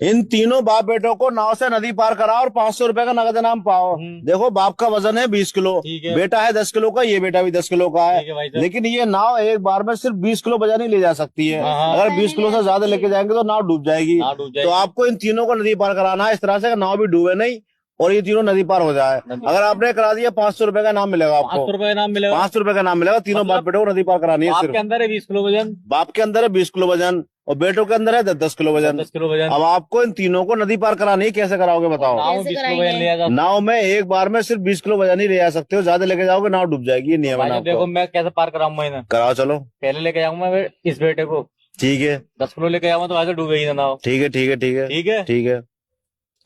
इन तीनों बाप बेटों को नाव से नदी पार कराओ और 500 रुपए का नगद इनाम पाओ। देखो, बाप का वजन है 20 किलो, बेटा है 10 किलो का, ये बेटा भी 10 किलो का है। लेकिन ये नाव एक बार में सिर्फ 20 किलो वजन ही ले जा सकती है। अगर 20 किलो से ज्यादा लेके जाएंगे तो नाव डूब जाएगी। तो आपको इन तीनों को नदी पार कराना है इस तरह से नाव भी डूबे नहीं और ये तीनों नदी पार हो जाए। अगर आपने करा दिया 500 रुपए का नाम मिलेगा आपको। 500 रुपए का नाम मिलेगा। 500 रुपए का नाम मिलेगा। तीनों बाप बेटों को नदी पार करानी है। बाप के अंदर है 20 किलो वजन, बाप के अंदर है 20 किलो वजन और बेटों के अंदर है 10 किलो वजन। 10 किलो वजन। अब आपको इन तीनों को नदी पार करानी है, कैसे कराओगे बताओ? नाव 20 किलो वजन ले जा। नाव में एक बार में सिर्फ 20 किलो वजन ही ले जा सकते हो, ज्यादा लेके जाओगे नाव डूब जाएगी। ये नियम है। देखो मैं कैसे पार कराऊंगा इन्हें। कराओ चलो। पहले लेके जाऊंगा मैं इस बेटे को। ठीक है। 10 किलो लेके जाऊंगा तो वैसे डूबेगी ना नाव। ठीक है ठीक है ठीक है ठीक है ठीक है।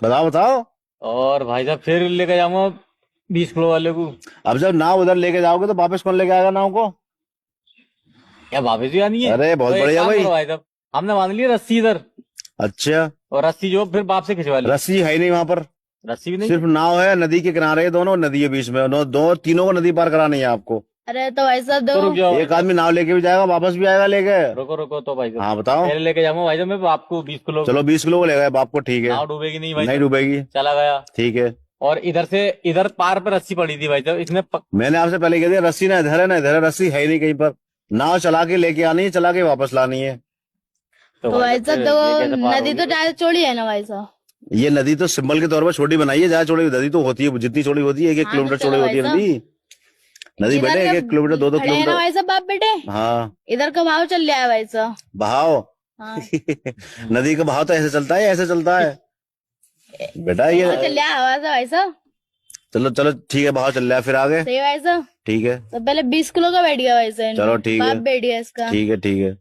बताओ बताओ। और भाई साहब फिर लेके जाऊंगा 20 किलो वाले को। अब जब नाव उधर लेके जाओगे तो वापस कौन लेके आएगा नाव को? क्या वापस भी आनी है? अरे बहुत तो बढ़िया भाई। भाई साहब हमने मान लिया रस्सी इधर, अच्छा, और रस्सी जो फिर बाप से खिंचवा ली। रस्सी है ही नहीं वहां पर, रस्सी भी नहीं, सिर्फ नाव है नदी के किनारे है, दोनों नदी है बीच में, दो तीनों को नदी पार करानी है आपको। अरे तो भाई साहब तो रुक जाओ। एक आदमी नाव लेके भी जाएगा वापस भी आएगा लेके। रुको रुको तो भाई साहब। हाँ बताओ। पहले लेके जाऊंगा भाई साहब मैं बाप को 20 किलो। चलो 20 किलो को ले गए बाप को। ठीक है। नाव डूबेगी नहीं भाई नहीं साहब। डूबेगी। चला गया। ठीक है। और इधर पार पे रस्सी पड़ी थी भाई साहब, इसमें मैंने आपसे पहले कह दिया रस्सी ना इधर है ना इधर है, रस्सी है ही नहीं कहीं पर। नाव चला के लेके आनी है, चला के वापस लानी है। तो भाई साहब तो नदी तो ज्यादा चौड़ी है ना भाई साहब? ये नदी तो सिंबल के तौर पर छोटी बनाई है, ज्यादा चौड़ी नदी तो होती है, जितनी चौड़ी होती है 1-1 किलोमीटर चौड़ी होती है नदी। नदी बेटे 1-1 किलोमीटर 2-2 किलोमीटर। भाई साहब बाप बेटे हाँ। इधर का भाव चल रहा है भाई साहब। बहाव? हाँ। नदी का बहाव तो ऐसे चलता है, ऐसे चलता है बेटा ये। चल रहा है हवा से भाई साहब। चलो चलो ठीक है, बहाव चल रहा है, फिर आगे। सही भाई साहब। ठीक है। तो पहले 20 किलो का बैठ गया भाई साहब। चलो ठीक है। बाप बैठ गया इसका। ठीक है ठीक है।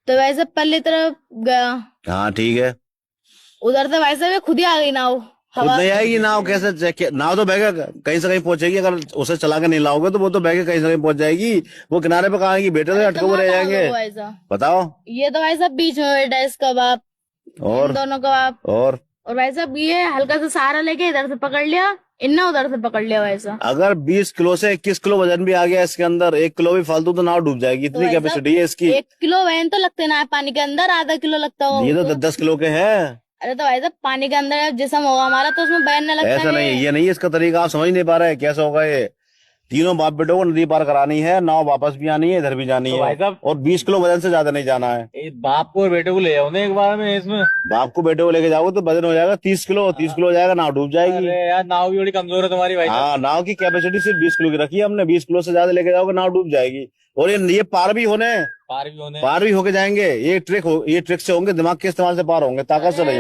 तो भाई साहब पल्ले तरफ गया। हाँ ठीक है। उधर से भाई साहब ये खुद ही आ गई नाव। खुद नहीं आएगी नाव, कैसे? नाव तो बह के कहीं से कहीं पहुंचेगी, अगर उसे चला के नहीं लाओगे तो वो तो बह के कहीं से कहीं पहुंच जाएगी। वो किनारे पे कहाँ आएगी? बेटे से अटके हुए रह जाएंगे। बताओ। ये तो भाई साहब बीच में बैठा है इसका बाप और दोनों का बाप। और भाई साहब ये हल्का सा सहारा लेके इधर से पकड़ लिया, इन्ना उधर से पकड़ लिया भाई साहब। अगर 20 किलो से 21 किलो वजन भी आ गया इसके अंदर, 1 किलो भी फालतू तो नाव डूब जाएगी, इतनी कैपेसिटी है इसकी। 1 किलो वजन तो लगते ना है पानी के अंदर, आधा किलो लगता हो। ये तो 10 किलो के हैं। अरे तो भाई साहब पानी के अंदर जिसम होगा हमारा तो उसमें बहन लगता है। ऐसा नहीं, ये नहीं इसका तरीका, आप समझ नहीं पा रहे कैसे होगा ये। तीनों बाप बेटों को नदी पार करानी है, नाव वापस भी आनी है, इधर भी जानी है, और 20 किलो वजन से ज्यादा नहीं जाना है। बाप को और बेटे को ले जाओ ना एक बार में इसमें। बाप को बेटे को लेके जाओगे तो वजन हो जाएगा 30 किलो, 30 किलो हो जाएगा, नाव डूब जाएगी। अरे यार नाव भी बड़ी कमजोर है तुम्हारी भाई। हाँ, नाव की कैपेसिटी सिर्फ 20 किलो की रखी है हमने, 20 किलो से ज्यादा लेके जाओगे नाव डूब जाएगी। और ये पार भी होके जाएंगे। ये ट्रिक से होंगे, दिमाग के इस्तेमाल से पार होंगे, ताकत से नहीं।